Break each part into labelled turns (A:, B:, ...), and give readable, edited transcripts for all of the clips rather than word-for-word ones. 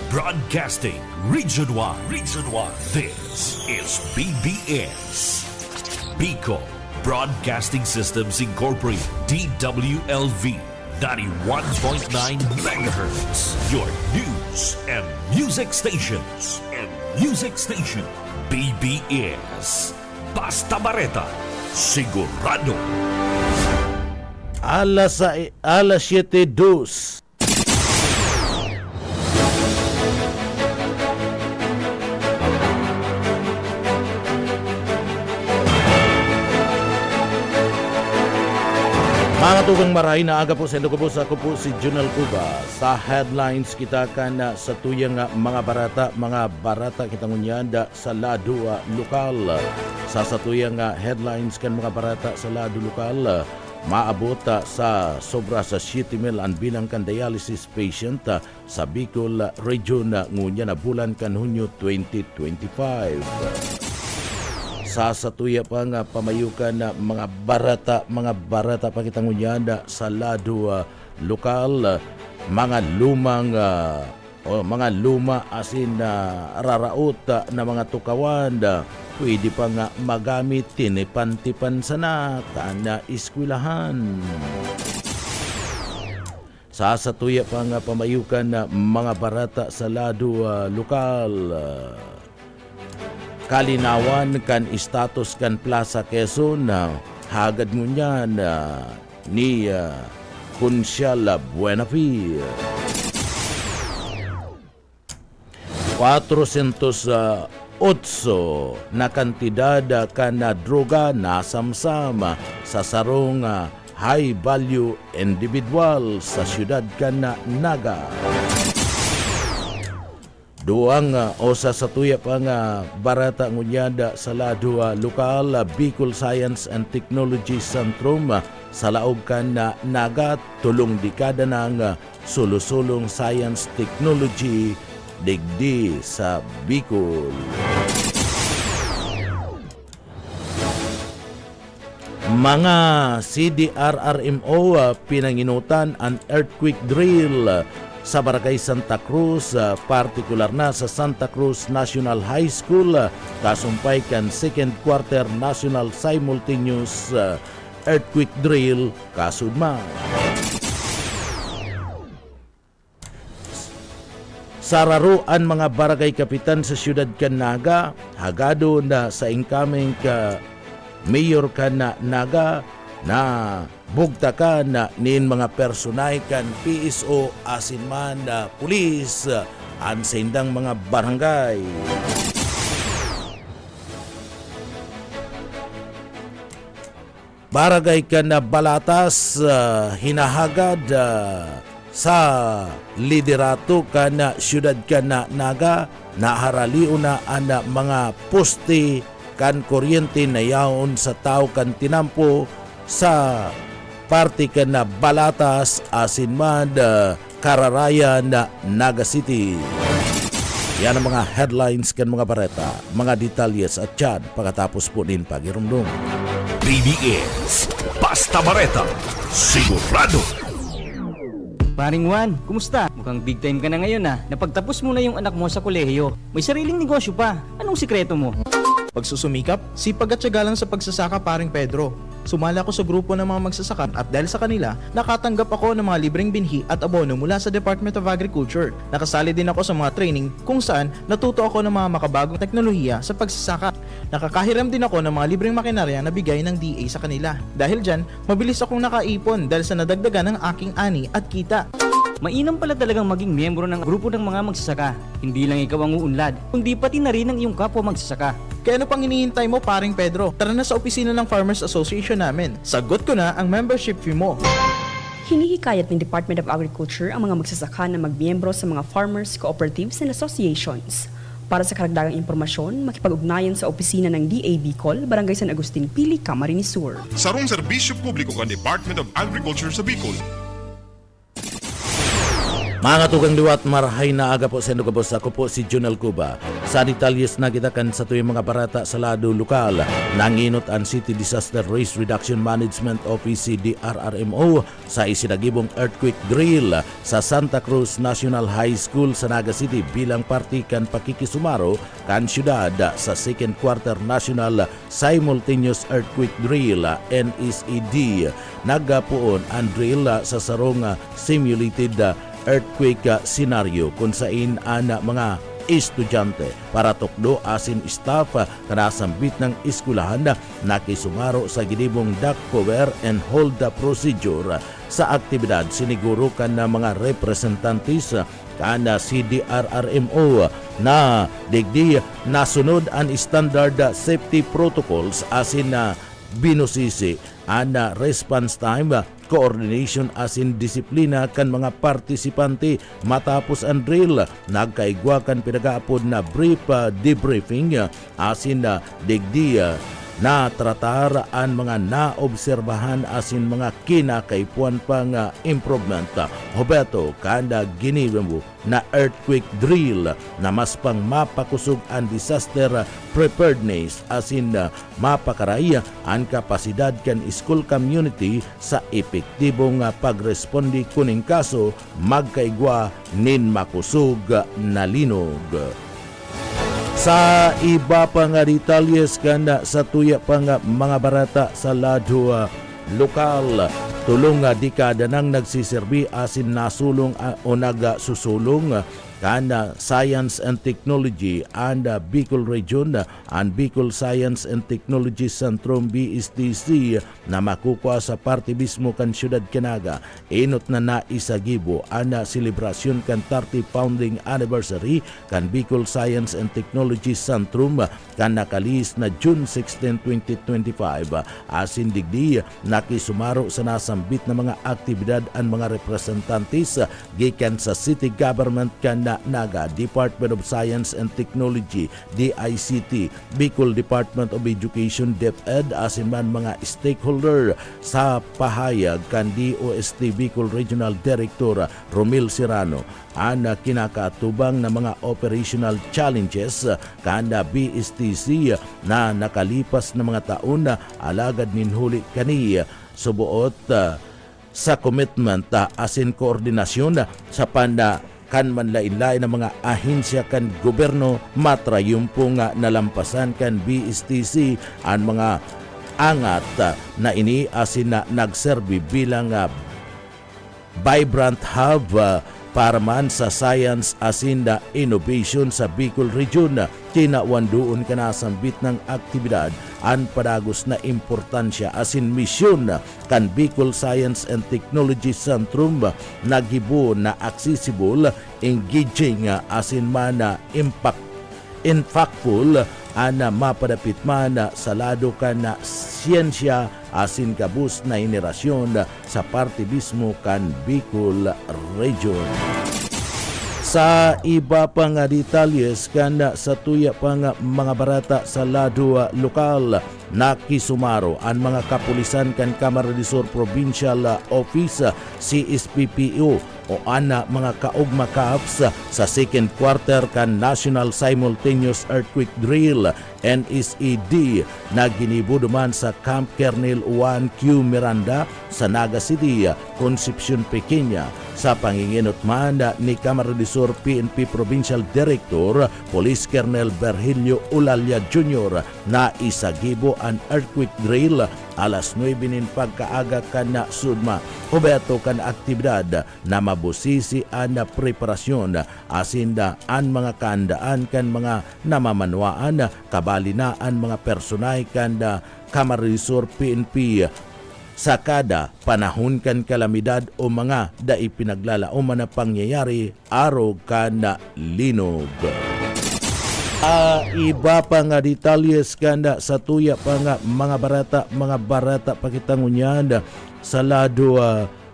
A: Broadcasting Region 1. Region 1. This is BBS. Bicol Broadcasting Systems Incorporated. DWLV 91.9 megahertz. Your news and music stations. BBS. Basta Bareta. Sigurado.
B: Alas 7:02. Mga tugang maray na aga po sa Ilocos, ako po si Junel Cuba. Sa headlines kita kan sa tuyang mga barata kita ngunyanda sa lado lokal. Sa tuyang headlines kan mga barata sa lado lokal, maabot sa sobra sa 7,000 ang bilang kan dialysis patient sa Bicol Region ngunya na bulan kan Hunyo 2025. Sa satuya pa nga pamayukan na mga barata pa kitang unyanda sa lado lokal, mga luma asin raraot na mga tukawan pwede pa nga magamit tinipan-tipan sana kana eskwelahan. Sa satuya pa nga pamayukan na mga barata sa lado lokal, kalinawan kan status kan Plaza Quezon hagad ngunyan ni Consial Buenafil. 408 na kantidad kan droga nasamsam sa sarong high value individual sa siyudad kan Naga. Duang o sa satuya pa nga barata ngunyada sa lado lokal, Bicol Science and Technology Centrum sa laog kan Naga, tulong dekada ng sulusulong science technology digdi sa Bicol. Mga CDRRMO pinanginutan ang earthquake drill sa Barangay Santa Cruz, partikular na sa Santa Cruz National High School, kasumpay kan second quarter national simultaneous earthquake drill kasudma. Sararuan mga barangay kapitan sa siyudad kan Naga, hagado na sa incoming mayor kan Naga na bugta ka na nin mga personay kan PSO asin man pulis an sa indang mga barangay. Barangay ka na Balatas hinahagad sa liderato ka na siyudad ka na Naga na haraliw na ang mga poste kan kuryente na yaon sa tao kan tinampo sa parte ka na Balatas asin man Kararayan na Naga City. Yan ang mga headlines kan mga bareta, mga detalyes at yan pagkatapos po din pagirumdum.
A: BBS Basta Bareta. Sigurado.
C: Paring Juan, kumusta? Mukhang big time ka na ngayon Napagtapos mo na yung anak mo sa kolehiyo. May sariling negosyo pa. Anong sikreto mo?
D: Pagsusumikap, sipag at tiyaga lang sa pagsasaka, paring Pedro. Sumala ako sa grupo ng mga magsasaka at dahil sa kanila, nakatanggap ako ng mga libreng binhi at abono mula sa Department of Agriculture. Nakasali din ako sa mga training kung saan natuto ako ng mga makabagong teknolohiya sa pagsasaka. Nakakahiram din ako ng mga libreng makinarya na bigay ng DA sa kanila. Dahil dyan, mabilis akong nakaipon dahil sa nadagdagan ng aking ani at kita.
C: Mainam pala talagang maging miyembro ng grupo ng mga magsasaka. Hindi lang ikaw ang uunlad, kundi pati na rin ang iyong kapwa magsasaka.
D: Kaya ano pang hinihintay mo, paring Pedro? Tara na sa opisina ng Farmers Association namin. Sagot ko na ang membership fee mo.
E: Hinihikayat ng Department of Agriculture ang mga magsasaka na magmiyembro sa mga farmers, cooperatives and associations. Para sa karagdagang impormasyon, makipag-ugnayan sa opisina ng DA Bicol, Barangay San Agustin Pili, Camarines Sur.
F: Sarong serbisyo publiko kan Department of Agriculture sa Bicol.
B: Mga tugang liwat, marahay na aga po sa inyo kabos. Ako po si Junel Cuba. Sa detalyes na kita kan sa tuyong mga barata sa lado lokal, nanginot ang City Disaster Risk Reduction Management Office DRRMO sa isinagibong earthquake drill sa Santa Cruz National High School sa Naga City bilang parte kan pakikisumaro kan syudad sa second quarter National Simultaneous Earthquake Drill NSED. Nagapuon ang drill sa sarong simulated earthquake scenario kung saan mga estudyante para tukdo asin staff kanasambit ng eskwelahan nakisumaro sa gidibong duck cover and hold the procedure sa aktibidad siniguro kan na mga representantes kana CDRRMO na digdi nasunod ang standard safety protocols asin na binusisi ang response time coordination asin disiplina kan mga partisipante matapos ang drill. Nagkaigwa kan pinagaapod na brief debriefing asin digdi na tratar ang mga naobserbahan asin mga kinakaipuan pang improvement. Hobeto kanda giniwemo na earthquake drill na mas pang mapakusog ang disaster preparedness asin mapakaray ang kapasidad kan school community sa epektibong pagresponde kuning kaso magkaigwa nin makusog na linog. Sa iba pa nga detalyes kanda sa tuya pa nga mga barata sa lado lokal, tulong dekada nang nagsiserbi asin nasulong o nagsusulong kanda Science and Technology and Bicol Region and Bicol Science and Technology Centrum BSTC na makukuha sa parte mismo kan syudad Kinaga. Inot na naisagibo ang selebrasyon kan 30 founding anniversary kan Bicol Science and Technology Centrum kan nakalis na June 16, 2025. Asin digdi nakisumaro sa nasambit na mga aktibidad ang mga representantes gikan sa city government kan Naga, Department of Science and Technology, DICT, Bicol Department of Education, DepEd, asin man mga stakeholder sa pahayag kan DOST Bicol Regional Director Romil Serrano ang kinakatubang na mga operational challenges kanda BSTC na nakalipas na mga taon na alagad ninhuli kani subuot sa commitment asin koordinasyon sa kan manlain-lain ng mga ahensya kan gobyerno matrayumpo nga nalampasan kan BSTC ang mga angat na ini asin na nagserbi bilang vibrant hub para man sa science asin na innovation sa Bicol Region. Kinawandoon ka na sambit ng aktibidad ang padagos na importansya asin misyon kan Bicol Science and Technology Centrum nagibo na accessible, engaging asin man impactful ana mapadapit man sa lado kan na siyensya asin kabus na henerasyon sa parte mismo kan Bicol Region. Sa iba pa nga detalyes kanda sa tuya pa nga mga barata sa lado lokal, nakisumaro ang mga kapulisan kan Camarines Sur Provincial Office CSPPO o ana mga kaugma CAPS sa second quarter kan National Simultaneous Earthquake Drill NSED na ginibuduman sa Camp Kernel 1Q Miranda sa Naga City, Concepcion, Pequeña. Sa panginginot man ni Camarines Sur PNP Provincial Director Police Colonel Virgilio Ulalia Jr. na isagibo ang earthquake drill alas 9 nin pagkaaga kan na sudma. Hubeto kan aktibidad na mabusisi ang preparasyon asinda ang mga kandaan kan mga namamanwaan kabali na ang mga personay kan Camarines Sur PNP sa kada panahon kan kalamidad o mga daipinaglalaoman na pangyayari araw kan na linog. Iba pa nga detalyes kanda sa tuya pa nga mga barata pakitangunyan sa lado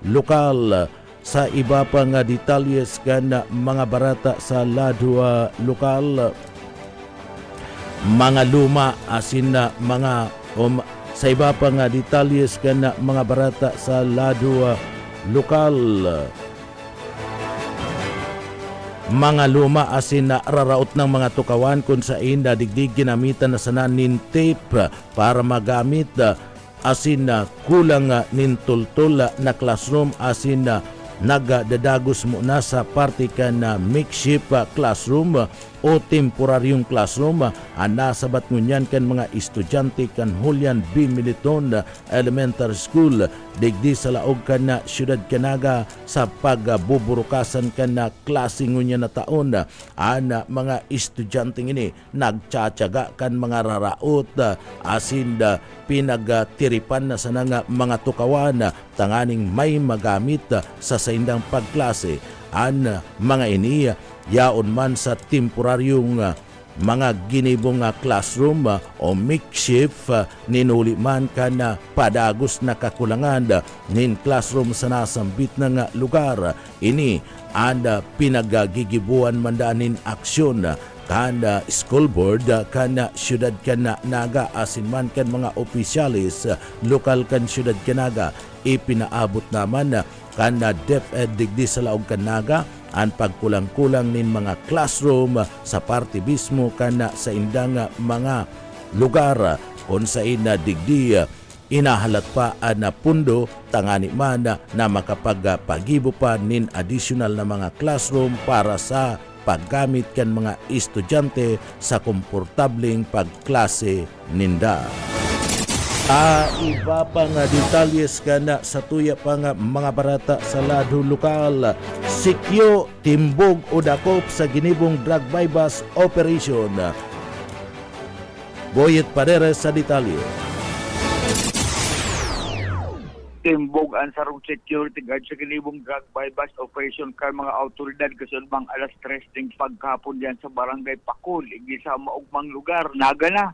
B: lokal. Sa iba pa nga detalyes kanda mga barata sa lado lokal, mga luma asin na mga sa iba pa nga detalyes kana mga barata sa lado lokal. mga luma asin na raraot ng mga tukawan kung sa inda digdig ginamitan na sananin tape para magamit asin na kulang nin tultul na classroom asin na nagdadagos mo na sa parte kan na makeshift classroom o temporaryong classroom nasabat ngunyan kan mga estudyante kan Julian B. Militon Elementary School digdi sa laog kan na siyudad Canaga sa pagbuburukasan kan na klase ngunyan na taon mga estudyante ini nagtsatsaga kan mga raraot asin pinagtiripan na sa mga tukawan tanganing may magamit sa saindang pagklase mga ini yaon man sa temporaryong mga ginibong classroom o makeshift ninuli man ka na padagos na kakulangan nin classroom sa nasambit ng lugar. Ini pinagagigibuan mandanin aksyon kan school board kan siyudad kan Naga asin man kan mga opisyalis lokal kan siyudad Canaga ipinaabot naman kan DepEd digdi sa laog kan Naga ang pagkulang-kulang nin mga classroom sa parte mismo kan sa indang mga lugar kung sa ina digdi inahalat pa na pundo tangani man na makapagpagibo pa nin additional na mga classroom para sa paggamit kan mga estudyante sa komportableng pagklase ninda. Iba pang detalyes kana sa tuya pang mga barata sa lado lokal. Sikyo, timbog o dakop sa ginibong drug bypass operation. Boyet Pareres sa detalye.
F: Timbog ang sarong security guard sa kinibong drug bypass operation kay mga autoridad kasunbang alas 3 ding pagkapon diyan sa barangay Pakul, igisa maugmang lugar. Naga na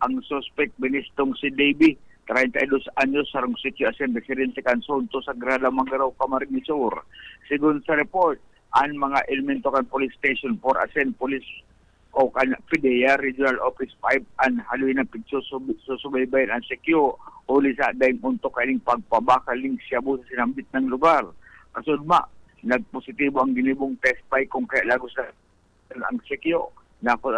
F: ang suspect binistong si Davy, 32 anyos, sarong sitio asin residente kan Sonto Sagrada Manggaraw, Camarines Sur. Sigun sa report, ang mga elemento kan police station 4 asin police o kan PIDEA Regional Office 5 an haluin ang pigsusubaybayan ang sekyo uli sa dahing untok kaning pagpabakaling siyabu sa sinambit ng lugar. Kasudma, nagpositibo ang ginibong test by kung kaya lagos sa ang sekyo. Nako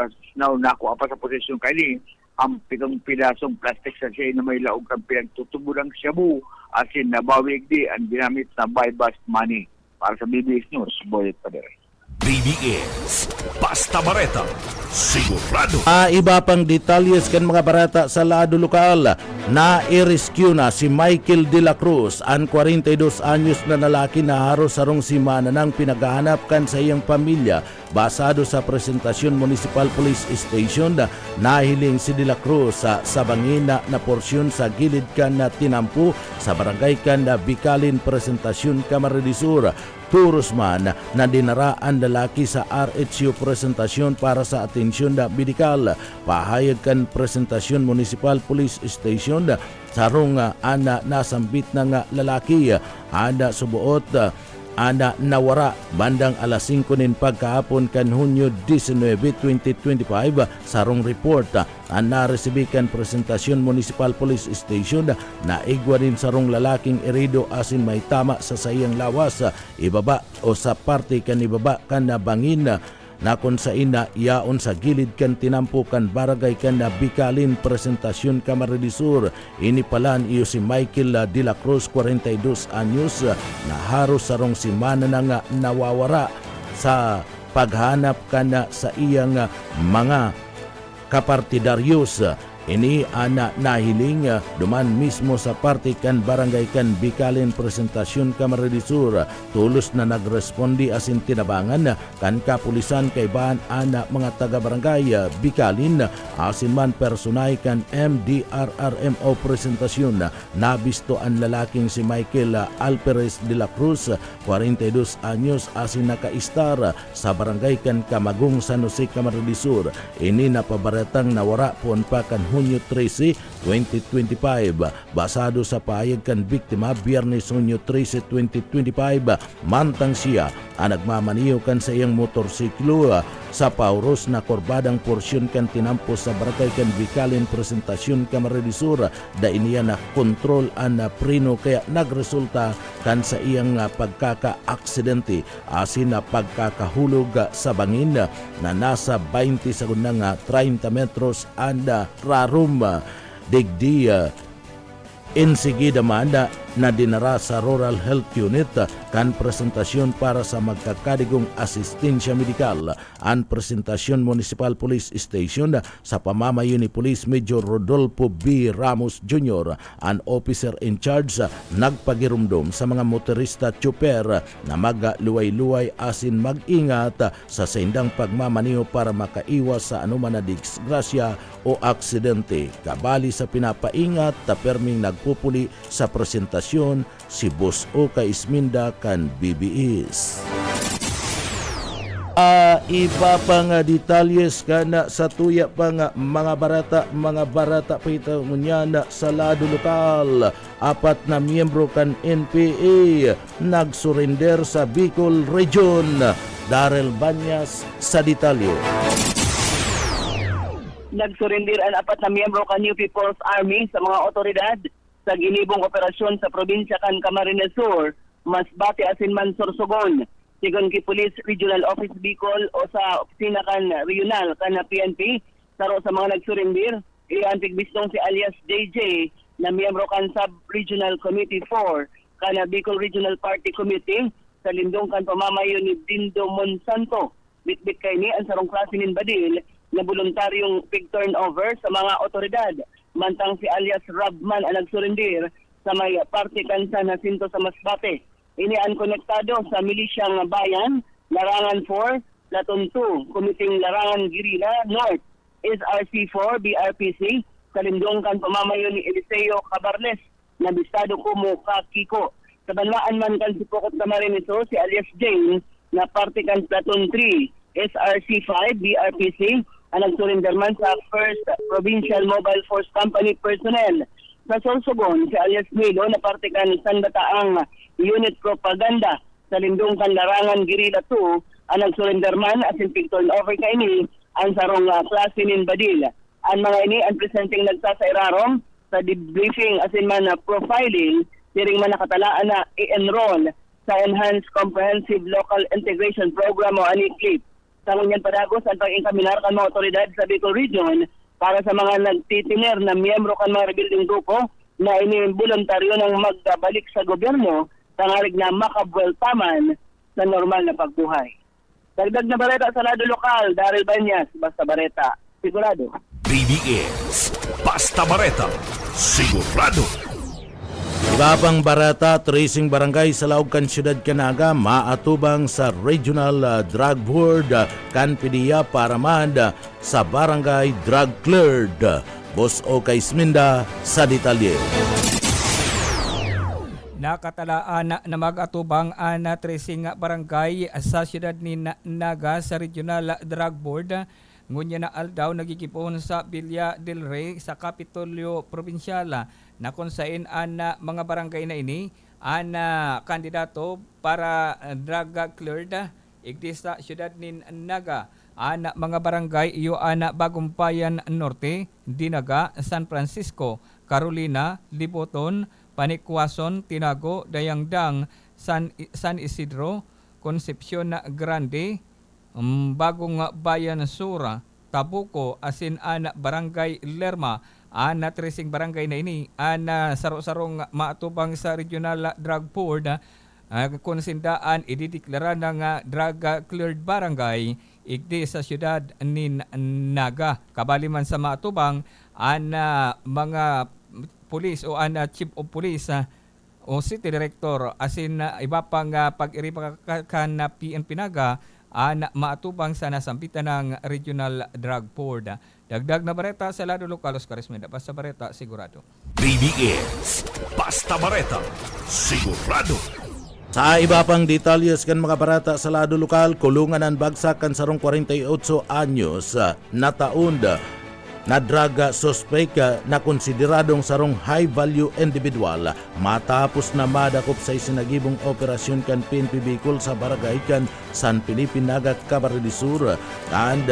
F: apa sa posisyon kani ang pitong pilasong plastic sa siya na may laog kang pinagtutubudang siyabu asin nabawig di ang ginamit na bypass money. Para sa BBS News, Boyet Paderes.
A: BBS Basta Bareta, sigurado.
B: Iba pang detalyes kan mga barata sa lado lokal. Na-rescue na si Michael De La Cruz, ang 42 anyos na lalaki na haros sarong simana nang pinaghahanap kan sa iyang pamilya. Basado sa presentasyon Municipal Police Station, nahiling si De La Cruz sa bangin na porsyon sa gilid kan na tinampo sa barangay kan na Bicalin Presentasyon, Camarines Sur. Turos man na dinaraan lalaki sa RHU presentasyon para sa atensyon na medikal. Pahayag kan presentasyon Municipal Police Station sarong nasambit ng lalaki subuot nawara bandang alas 5 nin pagkahapon kan Hunyo 19, 2025 sarong report naresibikan presentasyon Municipal Police Station na igwa din sarong lalaking erido asin may tama sa sayang lawas ibaba o sa parte kan ibaba kan bangin na kung sa ina yaon sa gilid kan tinampo kan barangay kan na Bicalin Presentasyon, Camarines Sur. Ini palan iyo si Michael De La Cruz, 42 anyos na haros sarong simana na nga nawawara sa paghanap kan sa iyang mga kapartidaryos. Ini nahiling duman mismo sa parte kan barangay kan Bicalin Presentasyon, Camarines Sur. Tulos na nagrespondi asin tinabangan kan kapulisan kay bahan mga taga-barangay Bicalin asin man personay kan MDRRMO Presentasyon. Nabisto ang lalaking si Michael Alperes De La Cruz, 42 anyos asin nakaistar sa barangay kan Kamagong, San Jose, Camarines Sur. Ini napabaretang nawara po pa kan Hunyo 13, 2025. Basado sa pahayag kan biktima, Biyernes Hunyo 13, 2025, mantang siya ang nagmamaniyo kan sa iyang motorsiklo sa pauros na korbadang porsyon kan tinampo sa barakay kan Bikalin presentasyon ka maredisura da iniya na kontrol an prino kaya nagresulta kan sa iyang pagkaka-aksidente asin na pagkakahulog sa bangin na nasa 20 segundo nga 30 metros anda rarum digdi insigida manda na dinara sa Rural Health Unit kan presentasyon para sa magkakadigong asistensya medikal an presentasyon Municipal Police Station sa pamamayo ni Police Major Rodolfo B. Ramos Jr. an officer in charge nagpagirumdom sa mga motorista tsuper na magluway-luway asin mag-ingat sa sindang pagmamaniho para makaiwas sa anuman na disgrasya o aksidente. Kabali sa pinapaingat perming nagpupuli sa presentasyon si Boss Oka Isminda kan BBS. Iba pang detalyes kana sa tuya pang mga barata pita ngunyan sa lado lokal. 4 na miyembro kan NPA nagsurrender sa Bicol Region. Darrell Banyas sa detalye.
G: Nagsurrender ang 4 na miyembro kan New People's Army sa mga otoridad sa ginibong operasyon sa probinsya kan Camarines Sur, Masbate asin man Sorsogon. Sigon ki Police Regional Office Bicol o sa opisina kan regional kan PNP saro sa mga nagsurrender iyan tigbistong si alias JJ na miyembro kan Sub-Regional Committee 4 kan Bicol Regional Party Committee sa lindong kan pamamayo ni Dindo Monsanto. Bitbit kay ni ang sarong klase nin Badil na voluntaryong big turnover sa mga otoridad. Mantang si alias Rabman ang nagsurrender sa may party kan San Jacinto sa Masbate. Ini ang konektado sa milisyang bayan, Larangan 4, Platoon 2, Kumiting Larangan Guerrilla North, SRC4, BRPC, sa lindong kan pamamayo ni Eliseo Cabarles, na bistado kumo Kiko. Sa banwaan man kan si Pokot Camarines si alias Jane, na party kan Platoon 3, SRC5, BRPC, ang nagsurrender man sa 1st Provincial Mobile Force Company personnel. Sa Sorsogon, si alias Milo na parte kan San Bataang Unit Propaganda sa lindong kan Larangan Guerrilla 2, ang nagsurrender man as in turn over kay ini ang sarong klase nin Badil. Ang mga ini ang presenting nagsasairarom sa debriefing as in man profiling, diring man nakatalaan na i-enroll sa Enhanced Comprehensive Local Integration Program o ANICLIP. Sa ngunyan padagos ang pag-inkaminar kan mga otoridad sa Bicol Region para sa mga nagtitiner na miyembro kan mga rebuilding grupo na ini-voluntaryo ng magbalik sa gobyerno tangarig na makabweltaman sa normal na pagbuhay. Dagdag na bareta sa lado lokal, Darrell Banyas, Basta Bareta, sigurado.
A: BBS Basta Bareta, sigurado.
B: Iba pang barata, tracing barangay sa laog kan siyudad Canaga, maatubang sa Regional Drug Board kan PDEA para manda sa barangay drug cleared. Boss Oka Isminda sa detalye.
H: Nakatalaan na mag-atubang na tracing barangay sa siyudad ni Naga sa Regional Drug Board. Ngunya na aldaw nagikipon sa Villa del Rey sa Kapitolyo Provincial na kung saan ang mga barangay na ini ang kandidato para drug cleared igdi sa siyudad ni Naga. Ang mga barangay iyo ang Bagumpayan Norte, Dinaga, San Francisco, Carolina, Liboton, Panikwason, Tinago, Dayangdang, San Isidro, Concepcion Grande, Bagong Bayan Sura, Tabuco, asin an Barangay Lerma, an tracing barangay na ini, an saro-sarong maatubang sa Regional Drug Board, kung sindaan idideklara ng drug cleared barangay, igdi sa siyudad ni Naga. Kabali man sa maatubang, an mga pulis o an chief of police o city director, asin iba pang pag-iripakan na PNP Naga, maatubang sa nasampitan ng Regional Drug Board. Dagdag na bareta sa lado lokal, Oscar Ismenda. Basta Bareta, sigurado.
A: BBS Basta Bareta, sigurado.
B: Sa iba pang detalyes kan mga barata sa lado lokal, kulungan ang bagsakan sarong 48 anyos na taon na drug suspect na konsideradong sarong high value individual matapos na madakop sa isinagibong operasyon kan PNP Bicol sa barangay kan San Felipe, Naga, Camarines Sur and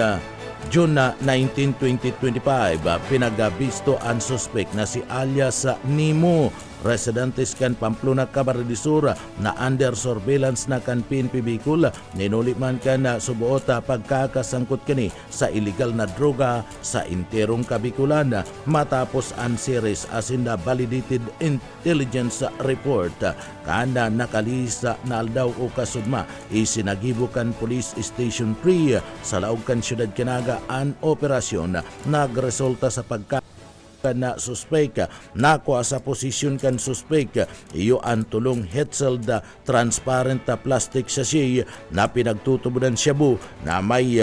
B: June 19, 2025, pinagabisto ang suspect na si alias Nemo, residentes kan Pamplona, Camarines Sur, na under surveillance na kan PNP Bicol. Ninuli man kan subuot pagkakasangkot kini sa illegal na droga sa interong Kabikulan matapos ang series as in the validated intelligence report kana nakalisa na aldaw o kasudma isinagibukan Police Station 3 sa laog kan siyudad Kinaga ang operasyon nagresulta sa na suspect nakuha sa posisyon kan suspect iyo ang tulong hetzel transparent plastic sachet na pinagtutubudan shabu na may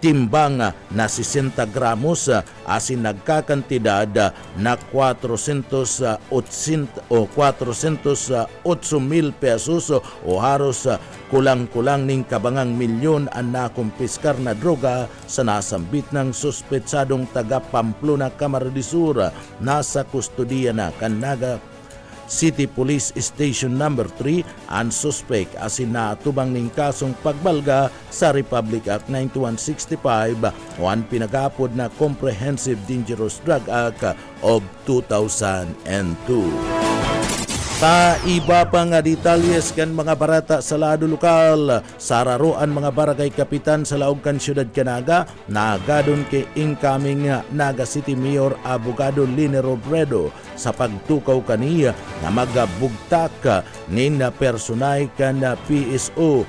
B: timbang na 60 gramos asin nagkakantidad na 408,000 pesos o haros kulang-kulang ning kabangang milyon ang nakumpiskar na droga sa nasambit ng suspetsadong taga Pamplona, Camarines Sur. Nasa kustodiya na kan Naga City Police Station Number 3 ang suspect asin natubang ning kasong pagbalga sa Republic Act 9165 o ang pinagapod na Comprehensive Dangerous Drug Act of 2002. Sa iba pang detalyes kan mga barata sa lado lokal, sararoan mga barangay kapitan sa laog kan siyudad Kanaga, nagadon kay incoming Naga City Mayor Abogado Lini Robredo sa pagtukaw kaniya na magabugtak nin personay kan PSO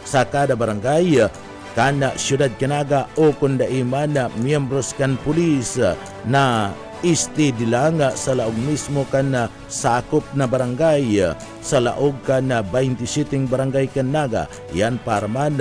B: sa kada barangay kan siyudad Kanaga o kundaiman na miyembros kan pulis na steady lang sa laog mismo kan sakop na barangay sa laog kan 27 barangay kan Naga. Yan para man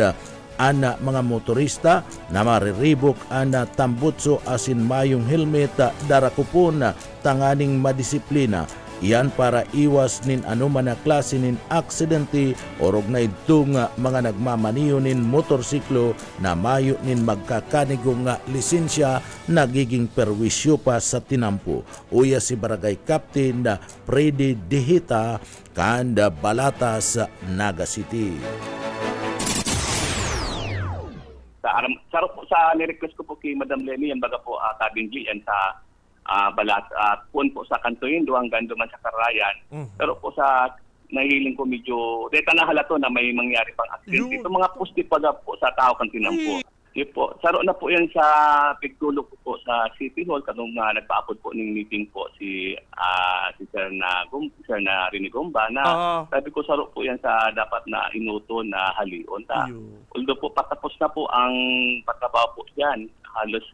B: ang mga motorista na mariribok ang tambutso asin mayong helmet darakupon tanganing madisiplina. Yan para iwas nin anuman na klase nin aksidente o rog na itong mga nagmamaniyo nin motorsiklo na mayo nin magkakanigong lisensya nagiging perwisyo pa sa tinampo. Uya si Barangay Captain Freddy Dihita kanda Balatas, Naga City.
I: Sa nirequest ko po kay Madam Lenny, yan baga po tabingli yan sa balat puon po sa kantuin hanggang duman sa Karayan. Pero po sa nahiling ko medyo deta na halato na may mangyari pang accident. Ito mga posti pa po sa tao kantinan po. Yun po. Saro na po yan sa pigtulog ko po sa City Hall kanong nagpaapod po ng meeting po si Sir na Rinigomba na sabi ko saro po yan sa dapat na inuto na halion. Although po patapos na po ang pagtrabaho po yan, halos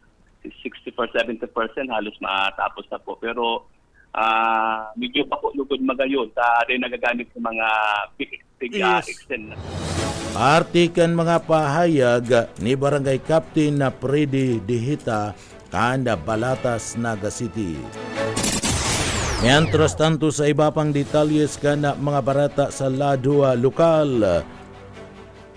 I: 60-70% halos matapos na po. Pero medyo pa po lugod magayon sa rin nagagamit sa mga big extent na.
B: Artikan mga pahayag ni Barangay Captain na Freddy Dihita kanda Balatas, Naga City. Mientras tanto sa iba pang detalyes kana mga barata sa lado lokal,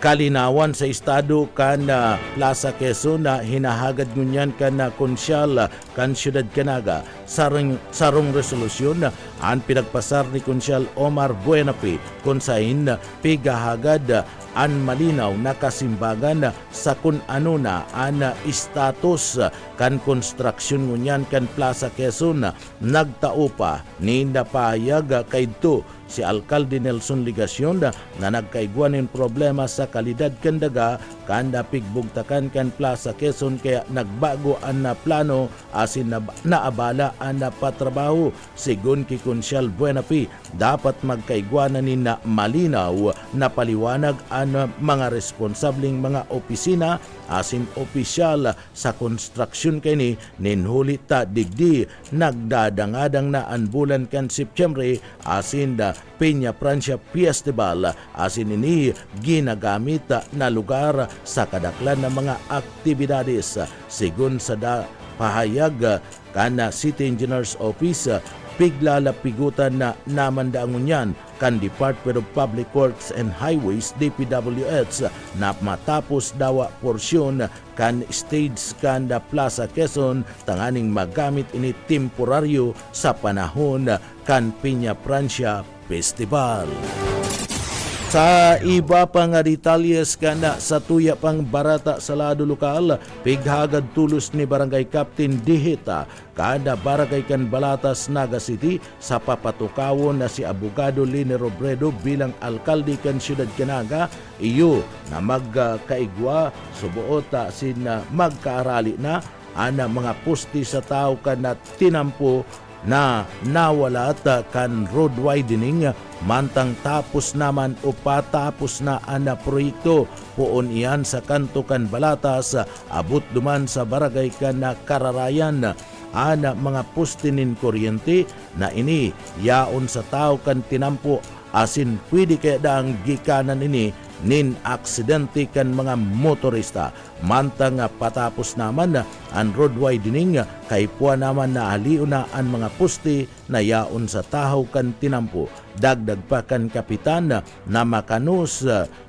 B: kalinawan sa estado kan Plaza Quezon na hinahagad ngunyan kan konsyal kan siyudad Kanaga sarong resolusyon ang pinagpasar ni konsyal Omar Buenapi konsahin pigahagad an malinaw na kasimbagan sa kun ano na an status kan konstruksyon ngunyan kan Plaza Quezon. Nagtao pa ni napayag kaidto si Alkalde Nelson Ligacion na nagkaigwan ng problema sa kalidad kan daga kanda pigbugtakan kan Plaza Quezon kaya nagbago ang plano asin naabala ang patrabaho. Sigun ki Konsyal Buenapi, dapat magkaigwanan ni na malinaw na paliwanag ang mga responsableng mga opisina asin opisyal sa konstruksyon kini ninhuli ta digdi nagdadangadang na ang bulan kan Septyembre asin Peña Francia Festival asin ini ginagamit na lugar sa kadaklan ng mga aktibidades. Sigun sa pahayag kana City Engineers Office, piglalapigotan na namandaangon yan kan Department of Public Works and Highways DPWH na matapos dawa porsyon kan stage kan da Plaza Quezon tanganing magamit ini temporaryo sa panahon kan Piña Francia Festival. Sa iba pang detalyes kana sa tuya pang barata sa lado lokal, pighagad tulos ni Barangay Captain Dihita kada barangay kan Balatas, Naga City sa papatukawon na si Abogado Lini Robredo bilang alkalde kan siyudad Canaga, iyo na magkaigwa subuot sin magkaarali na ana mga pusti sa tao kan na tinampo na nawala at kan road widening mantang tapos naman o patapos na ana proyekto poon iyan sa kanto kan Balatas abot duman sa barangay kan na Kararayan ana mga postinin kuryente na ini yaon sa tao kan tinampo asin pwede kaya daang gikanan ini nin aksidente kan mga motorista mantang patapos naman ang road widening kay puwa naman na aliw na ang mga poste na yaon sa tahaw kan tinampo dagdag pa kan kapitan na makanos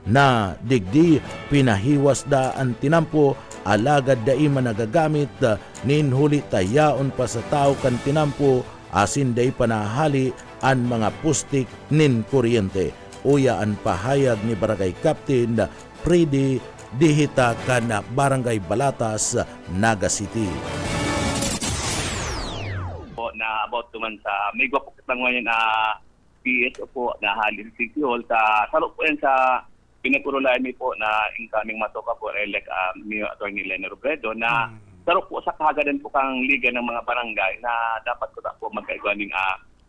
B: na digdi pinahiwas da ang tinampo alagad da ima nagagamit nin huli tayaon pa sa tahaw kan tinampo asin day panahali ang mga poste nin kuryente. Uya ang pahayag ni Barangay Captain Freddy Dihita kan Barangay Balatas, Naga City.
I: Po na about tuman sa may gwapo kitang ngayon na PSO po na halin City Hall sa sarap po yan sa pinagkurulaan po na incoming matoka po elect ni Atty. Leni Robredo na sarap po sa kahagadan po kang liga ng mga barangay na dapat ko po magkaigwaning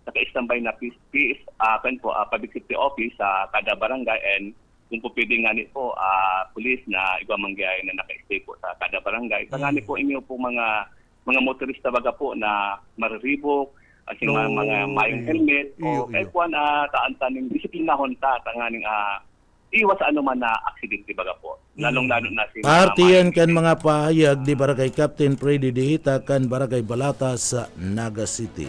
I: naka-standby na public safety office sa kada barangay and kung po pwede nga po police na igwa mangyay na naka-stay po sa kada barangay. Sa nga po inyo po mga motorista baga po na mariribok, asing mga mayong helmet o kaya po na taantaning disiplinahon tanganing iwas sa anuman na aksidente baga po. Lalong-lalo na si
B: Partiyan kan mga pahayag di Barangay Captain Freddy Dihita kan Barangay Balatas sa Naga City.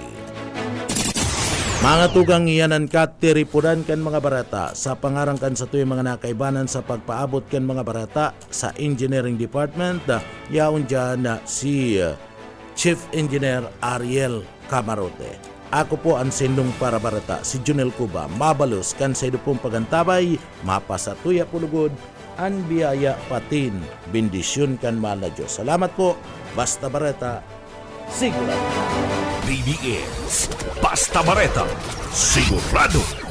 B: Mga tugang iyanan katiripudan kan mga barata sa pangarang kan sa tuyong mga nakaibanan sa pagpaabot kan mga barata sa Engineering Department yaon dyan si Chief Engineer Ariel Camarote. Ako po ang sindong para barata si Junel Cuba mabalos kan sa idupong pagantabay mapasatuya pulugod an biyaya patin bendisyon kan mala Diyos. Salamat po, basta barata sigurado.
A: BBS Basta Bareta, sigurado.